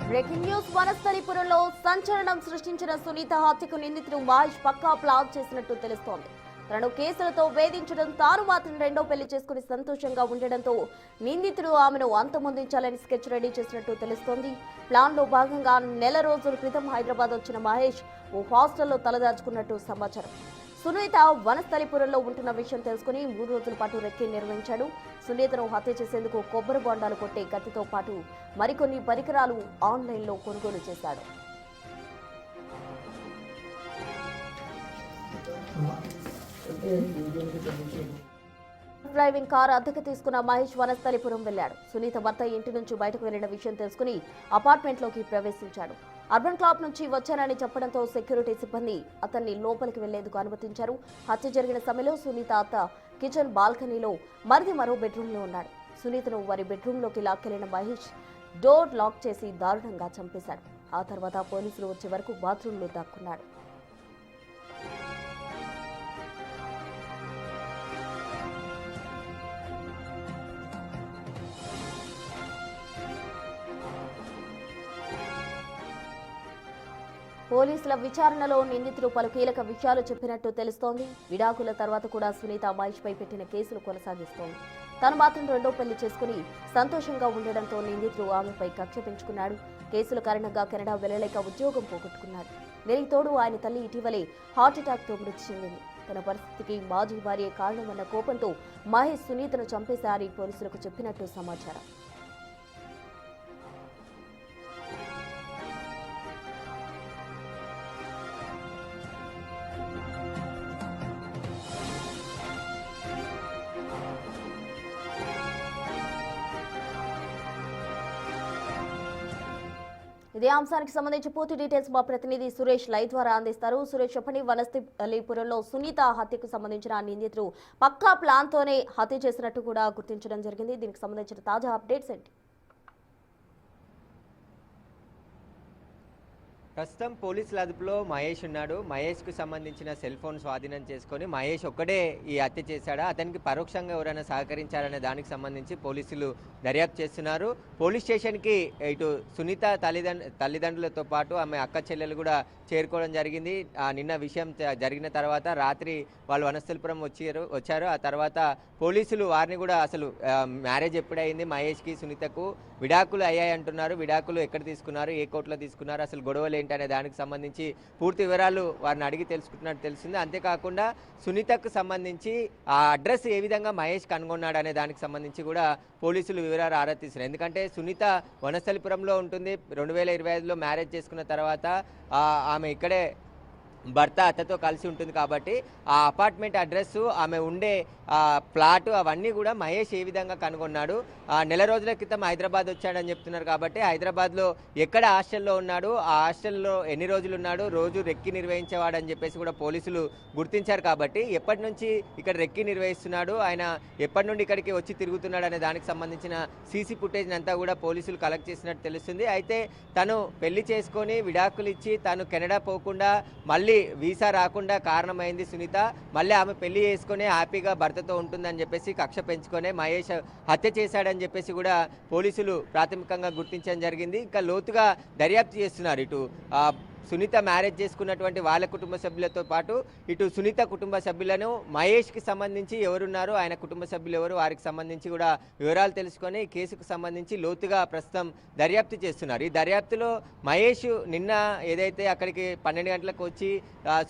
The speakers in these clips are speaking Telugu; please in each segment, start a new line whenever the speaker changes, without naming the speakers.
బ్రేకింగ్ న్యూస్ వనస్థలిపురంలో సంచలనం సృష్టించిన సునీత హత్యకు నిందితుడు మహేష్ పక్కా ప్లాన్ చేసినట్టు తెలుస్తోంది. తనను కేసులతో వేధించడం, తాను మాత్రం రెండో పెళ్లి చేసుకుని సంతోషంగా ఉండడంతో నిందితుడు ఆమెను అంతమొందించాలని స్కెచ్ రెడీ చేసినట్టు తెలుస్తోంది. ప్లాన్ లో భాగంగా నెల రోజుల క్రితం హైదరాబాద్ వచ్చిన మహేష్ ఓ హాస్టల్లో తలదాచుకున్నట్టు సమాచారం. సునీత వనస్థలిపురంలో ఉంటున్న విషయం తెలుసుకుని 3 రోజుల పాటు రెక్కి నిర్వహించాడు. సునీతను హత్య చేసేందుకు కొబ్బరి బొండాలు కొట్టే కత్తితో పాటు మరికొన్ని పరికరాలు ఆన్లైన్లో కొనుగోలు చేశాడు. డ్రైవింగ్ కార్ అద్దెకు తీసుకున్న మహేష్ వనస్థలిపురం వెళ్లాడు. సునీత భర్త ఇంటి నుంచి బయటకు వెళ్లిన విషయం తెలుసుకుని అపార్ట్మెంట్లోకి ప్రవేశించాడు. అర్బన్ క్లబ్ నుంచి వచ్చానని చెప్పడంతో సెక్యూరిటీ సిబ్బంది అతన్ని లోపలికి వెళ్లేందుకు అనుమతించారు. హత్య జరిగిన సమయంలో సునీత అత్త కిచెన్ బాల్కనీలో, మరో బెడ్రూమ్లో ఉన్నాడు. సునీతను వారి బెడ్రూమ్లోకి లాక్కెళ్లిన మహేష్ డోర్ లాక్ చేసి దారుణంగా చంపేశాడు. ఆ తర్వాత పోలీసులు వచ్చే వరకు బాత్రూంలో దాక్కున్నాడు. పోలీసుల విచారణలో నిందితుడు పలు కీలక విషయాలు చెప్పినట్టు తెలుస్తోంది. విడాకుల తర్వాత కూడా సునీత మహేష్ పై పెట్టిన కేసులు కొనసాగిస్తోంది. తను మాత్రం రెండో పెళ్లి చేసుకుని సంతోషంగా ఉండడంతో నిందితుడు ఆమెపై కక్ష పెంచుకున్నాడు. కేసుల కారణంగా కెనడా వెళ్లలేక ఉద్యోగం పోగొట్టుకున్నాడు. దీనికి తోడు ఆయన తల్లి ఇటీవలే హార్ట్అటాక్తో మృతి చెందింది. తన పరిస్థితికి మాజీ భార్య కారణమన్న కోపంతో మహేష్ సునీతను చంపేశారని పోలీసులకు చెప్పినట్టు సమాచారం. ఇదే అంశానికి సంబంధించి పూర్తి డీటెయిల్స్ మా ప్రతినిధి సురేష్ లైవ్ ద్వారా అందిస్తారు. సురేష్, చెప్పండి, వనస్థలిపురంలో సునీత హత్యకు సంబంధించిన నిందితులు పక్కా ప్లాన్ తోనే హత్య చేసినట్టు కూడా గుర్తించడం జరిగింది. దీనికి సంబంధించిన తాజా అప్డేట్స్ ఏంటి?
ప్రస్తుతం పోలీసుల అదుపులో మహేష్ ఉన్నాడు. మహేష్కు సంబంధించిన సెల్ ఫోన్ స్వాధీనం చేసుకొని మహేష్ ఒక్కడే ఈ హత్య చేశాడా, అతనికి పరోక్షంగా ఎవరైనా సహకరించారనే దానికి సంబంధించి పోలీసులు దర్యాప్తు చేస్తున్నారు. పోలీస్ స్టేషన్కి ఇటు సునీత తల్లిదండ్రులతో పాటు ఆమె అక్క చెల్లెలు కూడా చేరుకోవడం జరిగింది. నిన్న విషయం జరిగిన తర్వాత రాత్రి వాళ్ళు వనస్థలిపురం వచ్చారు. ఆ తర్వాత పోలీసులు వారిని కూడా అసలు మ్యారేజ్ ఎప్పుడైంది మహేష్కి సునీతకు, విడాకులు అయ్యాయి అంటున్నారు. విడాకులు ఎక్కడ తీసుకున్నారు, ఏ కోర్టులో తీసుకున్నారు, అసలు గొడవలు ఏంటనే దానికి సంబంధించి పూర్తి వివరాలు వారిని అడిగి తెలుసుకుంటున్నట్టు తెలిసింది. అంతేకాకుండా సునీతకు సంబంధించి ఆ అడ్రస్ ఏ విధంగా మహేష్ కనుగొన్నాడు అనే దానికి సంబంధించి కూడా పోలీసులు వివరాలు ఆరా తీస్తున్నారు. ఎందుకంటే సునీత వనస్థలిపురంలో ఉంటుంది. 2025లో మ్యారేజ్ చేసుకున్న తర్వాత ఆమె ఇక్కడే భర్త అత్తతో కలిసి ఉంటుంది కాబట్టి ఆ అపార్ట్మెంట్ అడ్రస్, ఆమె ఉండే ప్లాటు అవన్నీ కూడా మహేష్ ఏ విధంగా కనుగొన్నాడు. నెల రోజుల క్రితం హైదరాబాద్ వచ్చాడని చెప్తున్నారు కాబట్టి హైదరాబాద్లో ఎక్కడ హాస్టల్లో ఉన్నాడు, ఆ హాస్టల్లో ఎన్ని రోజులు ఉన్నాడు, రోజు రెక్కి నిర్వహించేవాడని చెప్పేసి కూడా పోలీసులు గుర్తించారు. కాబట్టి ఎప్పటి నుంచి ఇక్కడ రెక్కి నిర్వహిస్తున్నాడు, ఆయన ఎప్పటి నుండి ఇక్కడికి వచ్చి తిరుగుతున్నాడు అనే దానికి సంబంధించిన సీసీ ఫుటేజ్ అంతా కూడా పోలీసులు కలెక్ట్ చేసినట్టు తెలుస్తుంది. అయితే తను పెళ్లి చేసుకొని విడాకులు ఇచ్చి తను కెనడా పోకుండా మళ్ళీ వీసా రాకుండా కారణమైంది సునీత. మళ్ళీ ఆమె పెళ్లి చేసుకునే హ్యాపీగా భర్తతో ఉంటుందని చెప్పేసి కక్ష పెంచుకొని మహేష్ హత్య చేశాడని చెప్పేసి కూడా పోలీసులు ప్రాథమికంగా గుర్తించడం జరిగింది. ఇంకా లోతుగా దర్యాప్తు చేస్తున్నారు. ఇటు సునీత మ్యారేజ్ చేసుకున్నటువంటి వాళ్ళ కుటుంబ సభ్యులతో పాటు ఇటు సునీత కుటుంబ సభ్యులను, మహేష్కి సంబంధించి ఎవరున్నారు, ఆయన కుటుంబ సభ్యులు ఎవరు, వారికి సంబంధించి కూడా వివరాలు తెలుసుకొని కేసుకు సంబంధించి లోతుగా ప్రస్తుతం దర్యాప్తు చేస్తున్నారు. ఈ దర్యాప్తులో మహేష్ నిన్న ఏదైతే అక్కడికి 12 గంటలకు వచ్చి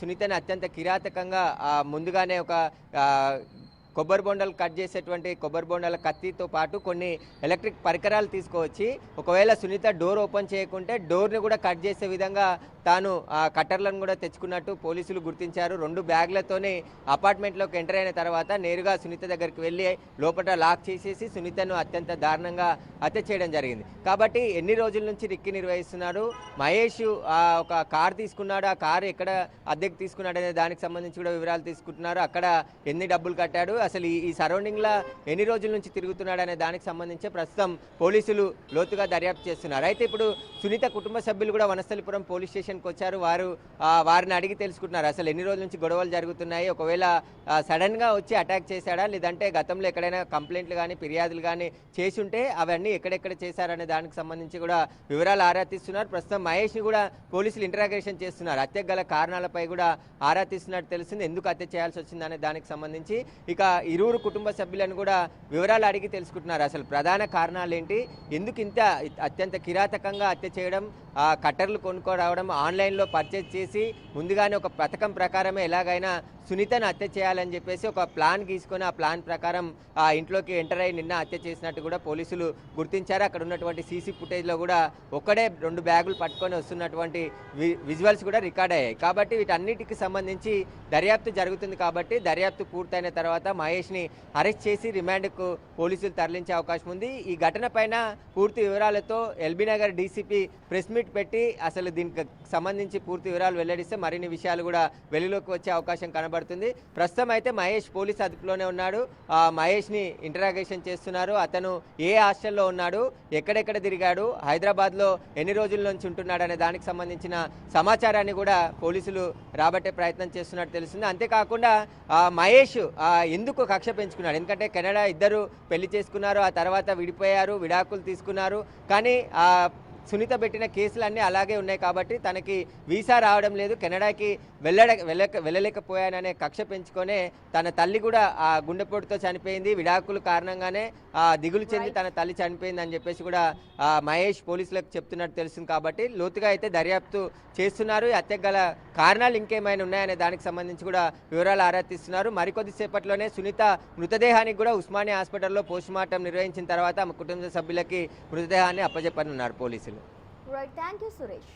సునీతని అత్యంత కిరాతకంగా ముందుగానే ఒక కొబ్బరి బొండాలు కట్ చేసేటువంటి కొబ్బరి బొండాల కత్తితో పాటు కొన్ని ఎలక్ట్రిక్ పరికరాలు తీసుకువచ్చి ఒకవేళ సునీత డోర్ ఓపెన్ చేయకుంటే డోర్ని కూడా కట్ చేసే విధంగా తాను ఆ కట్టర్లను కూడా తెచ్చుకున్నట్టు పోలీసులు గుర్తించారు. 2 బ్యాగ్లతోనే అపార్ట్మెంట్లోకి ఎంటర్ అయిన తర్వాత నేరుగా సునీత దగ్గరికి వెళ్ళి లోపల లాక్ చేసేసి సునీతను అత్యంత దారుణంగా హత్య చేయడం జరిగింది. కాబట్టి ఎన్ని రోజుల నుంచి రిక్కి నిర్వహిస్తున్నాడు మహేష్, ఒక కార్ తీసుకున్నాడు, ఆ కారు ఎక్కడ అద్దెకు తీసుకున్నాడు అనే దానికి సంబంధించి కూడా వివరాలు తీసుకుంటున్నారు. అక్కడ ఎన్ని డబ్బులు కట్టాడు, అసలు ఈ సరౌండింగ్లో ఎన్ని రోజుల నుంచి తిరుగుతున్నాడు అనే దానికి సంబంధించి ప్రస్తుతం పోలీసులు లోతుగా దర్యాప్తు చేస్తున్నారు. అయితే ఇప్పుడు సునీత కుటుంబ సభ్యులు కూడా వనస్థలిపురం పోలీస్ స్టేషన్కి వచ్చారు. వారిని అడిగి తెలుసుకుంటున్నారు అసలు ఎన్ని రోజుల నుంచి గొడవలు జరుగుతున్నాయి, ఒకవేళ సడన్గా వచ్చి అటాక్ చేశాడా, లేదంటే గతంలో ఎక్కడైనా కంప్లైంట్లు కానీ ఫిర్యాదులు కానీ చేసి ఉంటే అవన్నీ ఎక్కడెక్కడ చేశారనే దానికి సంబంధించి కూడా వివరాలు ఆరా తీస్తున్నారు. ప్రస్తుతం మహేష్ని కూడా పోలీసులు ఇంటరాగేషన్ చేస్తున్నారు. హత్యకు గల కారణాలపై కూడా ఆరా తీస్తున్నట్టు తెలిసింది. ఎందుకు హత్య చేయాల్సి వచ్చిందనే దానికి సంబంధించి ఇక ఇరువురు కుటుంబ సభ్యులను కూడా వివరాలు అడిగి తెలుసుకుంటున్నారు. అసలు ప్రధాన కారణాలు ఏంటి, ఎందుకు ఇంత అత్యంత కిరాతకంగా హత్య చేయడం, కట్టర్లు కొనుక్కోరావడం, ఆన్లైన్లో పర్చేజ్ చేసి ముందుగానే ఒక పథకం ప్రకారమే ఎలాగైనా సునీతను హత్య చేయాలని చెప్పేసి ఒక ప్లాన్ గీసుకొని ఆ ప్లాన్ ప్రకారం ఆ ఇంట్లోకి ఎంటర్ అయ్యి నిన్న హత్య చేసినట్టు కూడా పోలీసులు గుర్తించారు. అక్కడ ఉన్నటువంటి సీసీ ఫుటేజ్లో కూడా ఒక్కడే 2 బ్యాగులు పట్టుకొని వస్తున్నటువంటి విజువల్స్ కూడా రికార్డ్ అయ్యాయి. కాబట్టి వీటన్నిటికి సంబంధించి దర్యాప్తు జరుగుతుంది. కాబట్టి దర్యాప్తు పూర్తయిన తర్వాత మహేష్ని అరెస్ట్ చేసి రిమాండ్కు పోలీసులు తరలించే అవకాశం ఉంది. ఈ ఘటన పైన పూర్తి వివరాలతో LB Nagar DCP press meet పెట్టి అసలు దీనికి సంబంధించి పూర్తి వివరాలు వెల్లడిస్తే మరిన్ని విషయాలు కూడా వెలుగులోకి వచ్చే అవకాశం కనబడుతుంది. ప్రస్తుతం అయితే మహేష్ పోలీస్ అదుపులోనే ఉన్నాడు. మహేష్ని ఇంటరాగేషన్ చేస్తున్నారు. అతను ఏ హాస్టల్లో ఉన్నాడు, ఎక్కడెక్కడ తిరిగాడు, హైదరాబాద్లో ఎన్ని రోజుల నుంచి ఉంటున్నాడు అనే దానికి సంబంధించిన సమాచారాన్ని కూడా పోలీసులు రాబట్టే ప్రయత్నం చేస్తున్నట్టు తెలుస్తుంది. అంతేకాకుండా మహేష్ ఎందుకు కక్ష పెంచుకున్నాడు, ఎందుకంటే కెనడా ఇద్దరు పెళ్లి చేసుకున్నారు, ఆ తర్వాత విడిపోయారు, విడాకులు తీసుకున్నారు. కానీ సునీత పెట్టిన కేసులన్నీ అలాగే ఉన్నాయి కాబట్టి తనకి వీసా రావడం లేదు, కెనడాకి వెళ్ళలేకపోయాననే కక్ష పెంచుకొనే తన తల్లి కూడా ఆ గుండెపోటుతో చనిపోయింది. విడాకుల కారణంగానే దిగులు చెంది తన తల్లి చనిపోయింది అని చెప్పేసి కూడా మహేష్ పోలీసులకు చెప్తున్నట్టు తెలుస్తుంది. కాబట్టి లోతుగా అయితే దర్యాప్తు చేస్తున్నారు. ఈ హత్యకు గల కారణాలు ఇంకేమైనా ఉన్నాయనే దానికి సంబంధించి కూడా వివరాలు ఆరా తీస్తున్నారు. మరికొద్దిసేపట్లోనే సునీత మృతదేహానికి కూడా ఉస్మానియా హాస్పిటల్లో పోస్టుమార్టం నిర్వహించిన తర్వాత కుటుంబ సభ్యులకి మృతదేహాన్ని అప్పజెప్పనున్నారు పోలీసులు.
Right, thank you Suresh.